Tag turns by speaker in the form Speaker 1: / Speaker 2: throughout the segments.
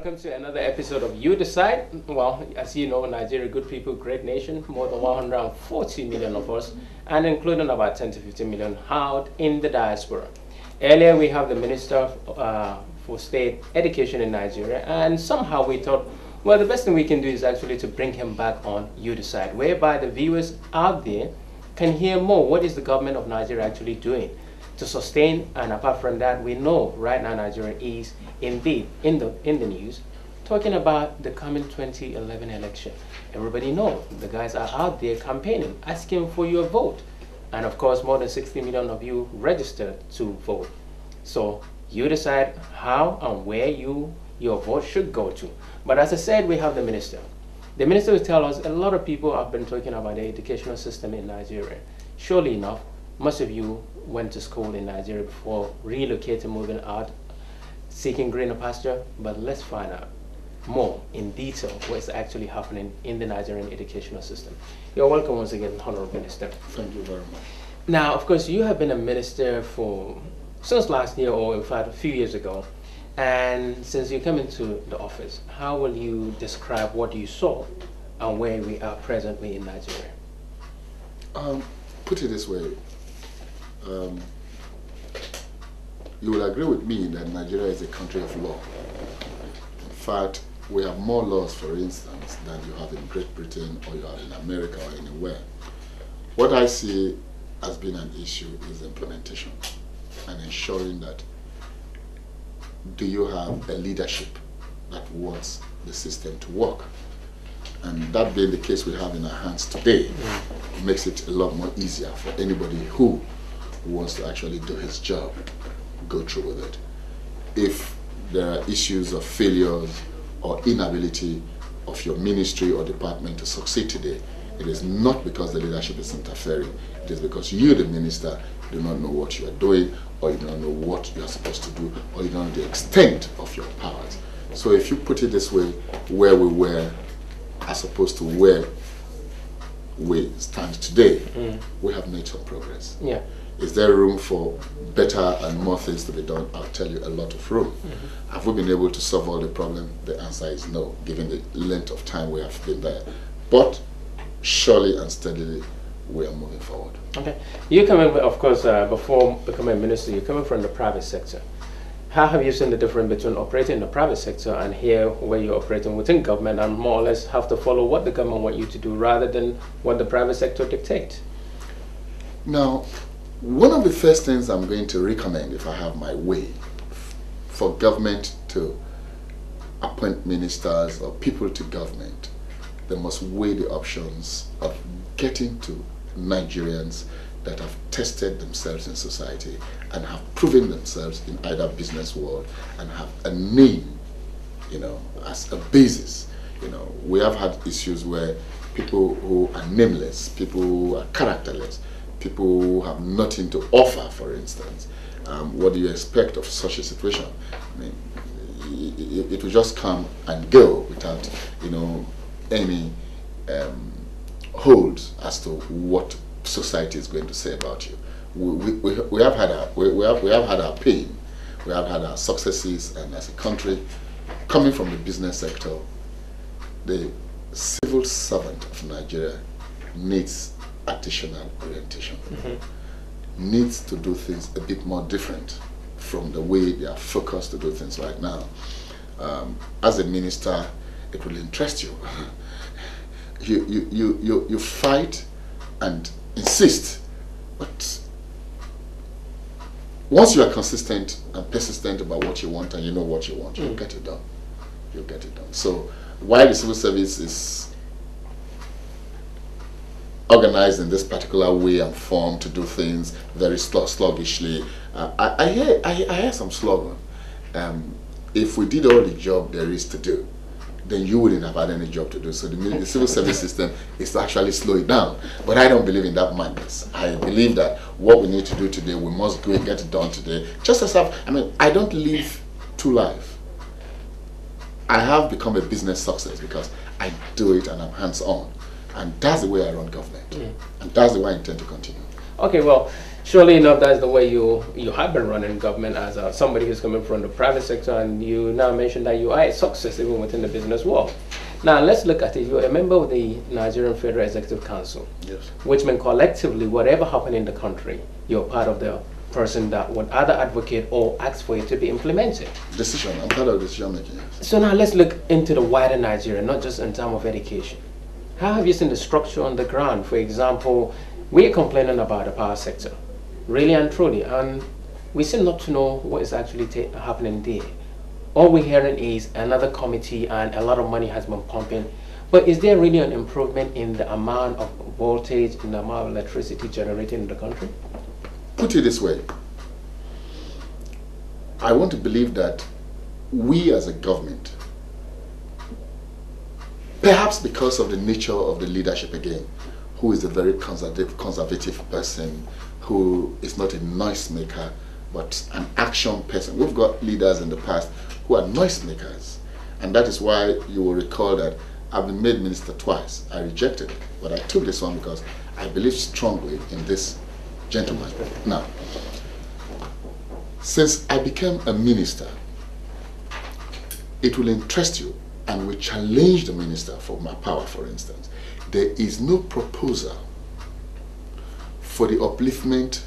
Speaker 1: welcome to another episode of You Decide. Well, as you know, Nigeria, good people, great nation, more than 140 million of us, and including about 10 to 15 million out in the diaspora. Earlier, we have the Minister for State Education in Nigeria, and somehow we thought, well, the best thing we can do is actually to bring him back on You Decide, whereby the viewers out there can hear more. What is the government of Nigeria actually doing to sustain? And apart from that, we know right now Nigeria is indeed in the news talking about the coming 2011 election. Everybody knows the guys are out there campaigning, asking for your vote, and of course more than 60 million of you registered to vote. So you decide how and where your vote should go to. But as I said, we have the minister. The minister will tell us a lot of people have been talking about the educational system in Nigeria. Surely enough, most of you went to school in Nigeria before relocating, moving out, seeking greener pasture. But let's find out more in detail what's actually happening in the Nigerian educational system. You're welcome once again, Honorable Minister.
Speaker 2: Thank you very much.
Speaker 1: Now, of course, you have been a minister since last year, or in fact a few years ago. And since you came into the office, how will you describe what you saw and where we are presently in Nigeria?
Speaker 2: Put it this way. You will agree with me that Nigeria is a country of law. In fact, we have more laws, for instance, than you have in Great Britain or you have in America or anywhere. What I see as being an issue is implementation and ensuring that do you have a leadership that wants the system to work. And that being the case we have in our hands today, makes it a lot more easier for anybody who wants to actually do his job, go through with it. If there are issues of failures or inability of your ministry or department to succeed today, it is not because the leadership is interfering. It is because you, the minister, do not know what you are doing, or you do not know what you are supposed to do, or you don't know the extent of your powers. So if you put it this way, where we were as opposed to where we stand today, we have made some progress.
Speaker 1: Yeah.
Speaker 2: Is there room for better and more things to be done? I'll tell you, a lot of room. Have we been able to solve all the problems? The answer is no, given the length of time we have been there. But surely and steadily, we are moving forward. Okay.
Speaker 1: You're coming, of course, before becoming a minister, you're coming from the private sector. How have you seen the difference between operating in the private sector and here where you're operating within government and more or less have to follow what the government wants you to do rather than what the private sector dictates?
Speaker 2: Now, one of the first things I'm going to recommend, if I have my way, for government to appoint ministers or people to government, they must weigh the options of getting to Nigerians that have tested themselves in society and have proven themselves in either business world and have a name, as a basis. We have had issues where people who are nameless, people who are characterless, people who have nothing to offer, for instance. What do you expect of such a situation? I mean, it will just come and go without, any hold as to what society is going to say about you. We have had our pain, we have had our successes, and as a country, coming from the business sector, the civil servant of Nigeria needs additional orientation, needs to do things a bit more different from the way they are focused to do things right now. As a minister, it will interest you. You fight and insist, but once you are consistent and persistent about what you want and you know what you want, you'll get it done. You'll get it done. So while the civil service is organized in this particular way and form to do things very sluggishly, I hear some slogan. If we did all the job there is to do, then you wouldn't have had any job to do. So the civil service system is to actually slow it down. But I don't believe in that madness. I believe that what we need to do today, we must go and get it done today. Just as I don't live two lives. I have become a business success because I do it and I'm hands-on. And that's the way I run government. And that's the way I intend to continue.
Speaker 1: Okay, well, Surely enough, that's the way you have been running government as somebody who's coming from the private sector, and you now mentioned that you are a success even within the business world. Now let's look at it. You're a member of the Nigerian Federal Executive Council,
Speaker 2: Yes.
Speaker 1: which means collectively, whatever happened in the country, you're part of the person that would either advocate or ask for it to be implemented.
Speaker 2: Decision. I'm part of decision making.
Speaker 1: So now let's look into the wider Nigeria, not just in terms of education. How have you seen the structure on the ground? For example, we're complaining about the power sector, really and truly, and we seem not to know what is actually happening there. All we're hearing is another committee and a lot of money has been pumping. But is there really an improvement in the amount of voltage, in the amount of electricity generated in the country?
Speaker 2: Put it this way. I want to believe that we as a government, perhaps because of the nature of the leadership again, who is a very conservative person, who is not a noisemaker, but an action person. We've got leaders in the past who are noisemakers. And that is why you will recall that I've been made minister twice. I rejected it, but I took this one because I believe strongly in this gentleman. Now, since I became a minister, it will interest you and will challenge the minister for my power, for instance. There is no proposal for the upliftment,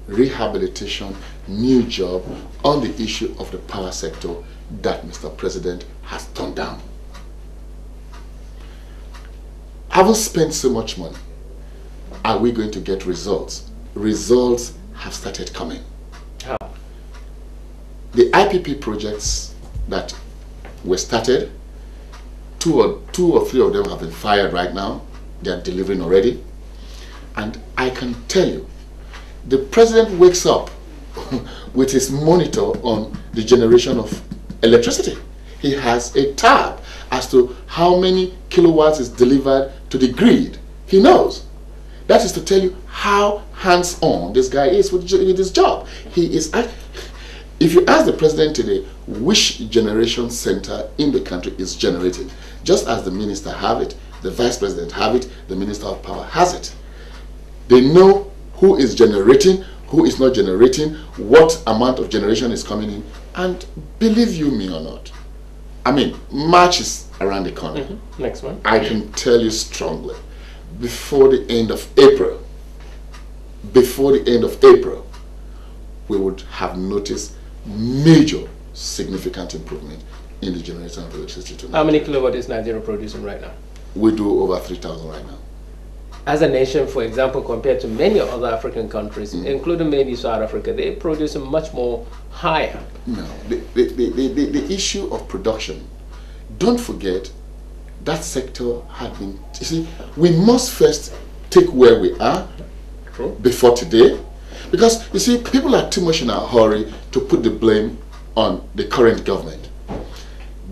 Speaker 2: rehabilitation, new job on the issue of the power sector that Mr. President has turned down. Having spent so much money, are we going to get results? Results have started coming.
Speaker 1: How?
Speaker 2: The IPP projects that were started, two or three of them have been fired right now. They are delivering already. And I can tell you, the president wakes up with his monitor on the generation of electricity. He has a tab as to how many kilowatts is delivered to the grid. He knows. That is to tell you how hands-on this guy is with his job. He is. If you ask the president today which generation center in the country is generating, just as the minister have it, the vice president have it, the minister of power has it. They know who is generating, who is not generating, what amount of generation is coming in, and believe you me or not, I mean, March is around the corner.
Speaker 1: Next one.
Speaker 2: I can tell you strongly, before the end of April, we would have noticed major significant improvement in the generation of electricity tonight.
Speaker 1: How many kilowatt is Nigeria producing right now?
Speaker 2: We do over 3,000 right now.
Speaker 1: As a nation, for example, compared to many other African countries, including maybe South Africa, they produce much more higher.
Speaker 2: No, the issue of production, don't forget that sector had been, you see, we must first take where we are before today. Because, you see, people are too much in a hurry to put the blame on the current government.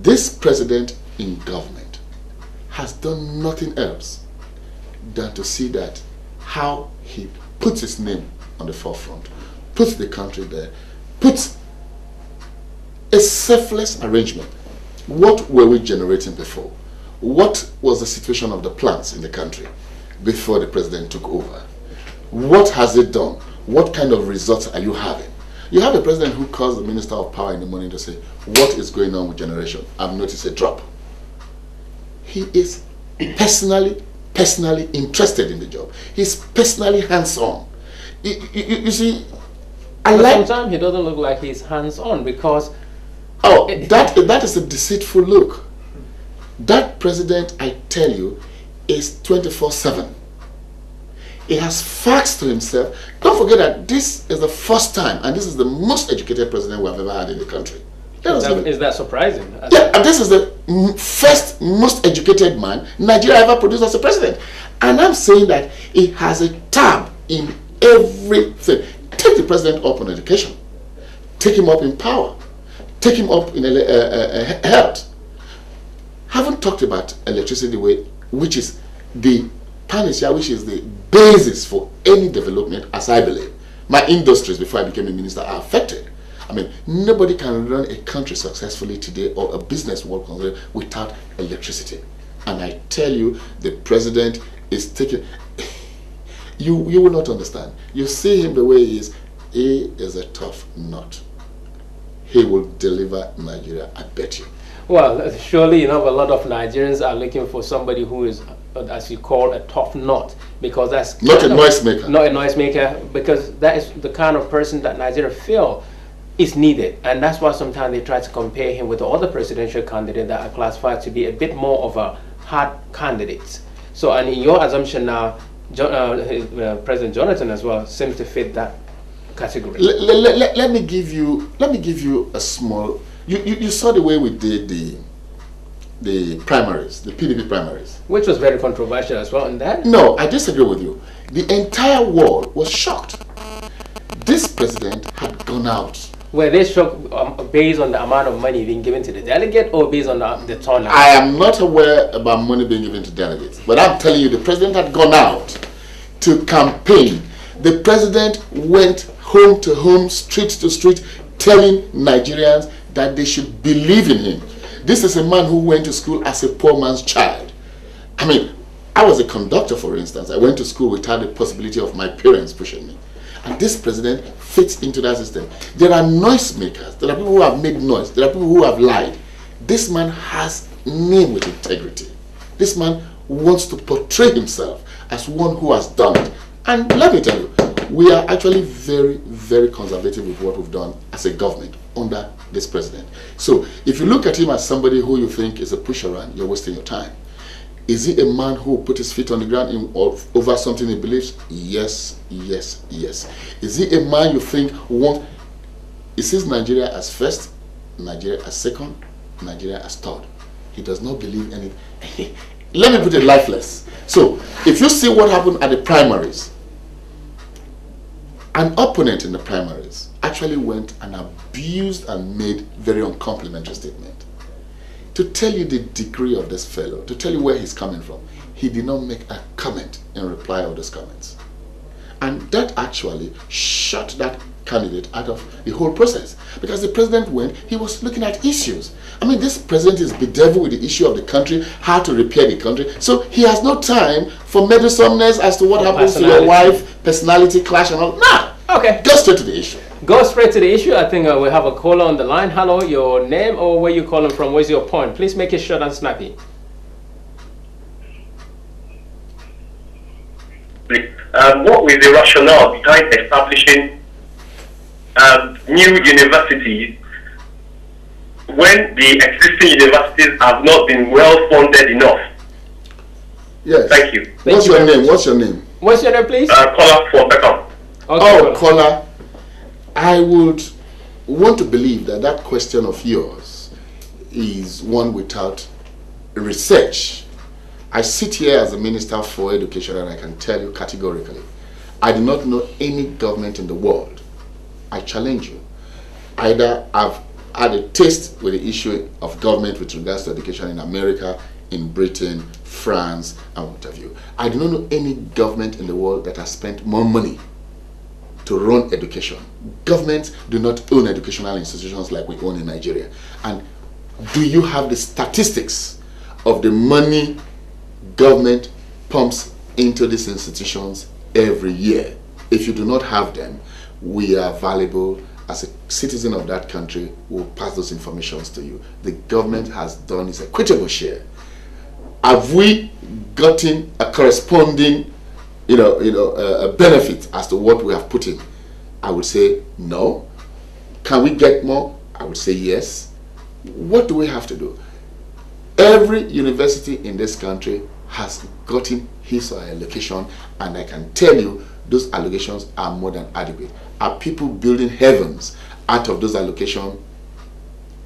Speaker 2: This president in government has done nothing else than to see that how he puts his name on the forefront, puts the country there, puts a selfless arrangement. What were we generating before? What was the situation of the plants in the country before the president took over? What has it done? What kind of results are you having? You have a president who calls the minister of power in the morning to say, what is going on with generation? I've noticed a drop. He is personally interested in the job. He's personally hands-on. You see,
Speaker 1: sometimes he doesn't look like he's hands-on because...
Speaker 2: Oh, that is a deceitful look. That president, I tell you, is 24/7. He has facts to himself. Don't forget that this is the first time, and this is the most educated president we have ever had in the country.
Speaker 1: Is that surprising?
Speaker 2: Yeah, and this is the first most educated man Nigeria ever produced as a president. And I'm saying that he has a tab in everything. Take the president up on education. Take him up in power. Take him up in health. Haven't talked about electricity, which is the panacea, which is the basis for any development, as I believe. My industries, before I became a minister, are affected. I mean, nobody can run a country successfully today or a business work without electricity. And I tell you, the president is taking... you will not understand. You see him the way he is a tough nut. He will deliver Nigeria, I bet you.
Speaker 1: Well, surely, a lot of Nigerians are looking for somebody who is, as you call, a tough nut, because that's
Speaker 2: not a noisemaker.
Speaker 1: Not a noisemaker, because that is the kind of person that Nigeria feel is needed, and that's why sometimes they try to compare him with the other presidential candidates that are classified to be a bit more of a hard candidates. So, and in your assumption now, President Jonathan as well seems to fit that category.
Speaker 2: Let me give you a small. You saw the way we did the primaries, the PDP primaries,
Speaker 1: which was very controversial as well. In that,
Speaker 2: no, I disagree with you. The entire world was shocked. This president had gone out.
Speaker 1: Were they shocked based on the amount of money being given to the delegate, or based on the turnout?
Speaker 2: I am not aware about money being given to delegates, but I'm telling you, the president had gone out to campaign. The president went home to home, street to street, telling Nigerians that they should believe in him. This is a man who went to school as a poor man's child. I mean, I was a conductor, for instance. I went to school without the possibility of my parents pushing me. And this president fits into that system. There are noisemakers. There are people who have made noise. There are people who have lied. This man has name with integrity. This man wants to portray himself as one who has done it. And let me tell you, we are actually very, very conservative with what we've done as a government under this president. So if you look at him as somebody who you think is a pusher-around, you're wasting your time. Is he a man who put his feet on the ground over something he believes? Yes, yes, yes. Is he a man you think he sees Nigeria as first, Nigeria as second, Nigeria as third? He does not believe anything. Let me put it lifeless. So if you see what happened at the primaries, an opponent in the primaries actually went and abused and made very uncomplimentary statement. To tell you the degree of this fellow, to tell you where he's coming from, he did not make a comment in reply of those comments. And that actually shut that candidate out of the whole process. Because the president went, he was looking at issues. I mean, this president is bedeviled with the issue of the country, how to repair the country. So he has no time for meddlesomeness as to what happens to your wife, personality clash and all. Nah.
Speaker 1: Okay.
Speaker 2: Go straight to the issue.
Speaker 1: Go straight to the issue. I think we have a caller on the line. Hello, your name or where you calling from? Where's your point? Please make it short and snappy.
Speaker 3: What was the rationale behind establishing new universities when the existing universities have not been well funded enough?
Speaker 2: Yes.
Speaker 3: Thank you.
Speaker 2: What's your name? What's your name?
Speaker 1: What's your name, please?
Speaker 3: Caller for Beckham.
Speaker 1: Okay,
Speaker 2: oh, caller. I would want to believe that that question of yours is one without research. I sit here as a minister for education and I can tell you categorically, I do not know any government in the world. I challenge you. Either I've had a taste with the issue of government with regards to education in America, in Britain, France, and what have you. I do not know any government in the world that has spent more money to run education. Governments do not own educational institutions like we own in Nigeria. And do you have the statistics of the money government pumps into these institutions every year? If you do not have them, we are valuable as a citizen of that country. We'll pass those informations to you. The government has done its equitable share. Have we gotten a corresponding a benefit as to what we have put in? I would say no. Can we get more? I would say yes. What do we have to do? Every university in this country has gotten his or her allocation, and I can tell you those allocations are more than adequate. Are people building heavens out of those allocations?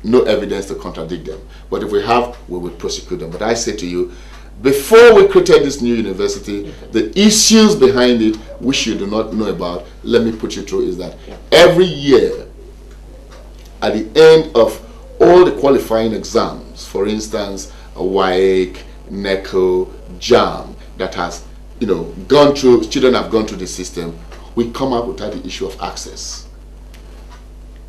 Speaker 2: No evidence to contradict them. But if we have, we will prosecute them. But I say to you, before we created this new university, the issues behind it, which you do not know about, let me put you through, is that every year, at the end of all the qualifying exams, for instance, a WAEC, NECO, JAM, that has, gone through, children have gone through the system, we come up without the issue of access.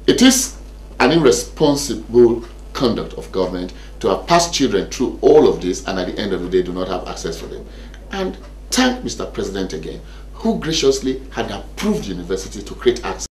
Speaker 2: It is an irresponsible conduct of government to have passed children through all of this and at the end of the day do not have access for them. And thank Mr. President again, who graciously had approved the university to create access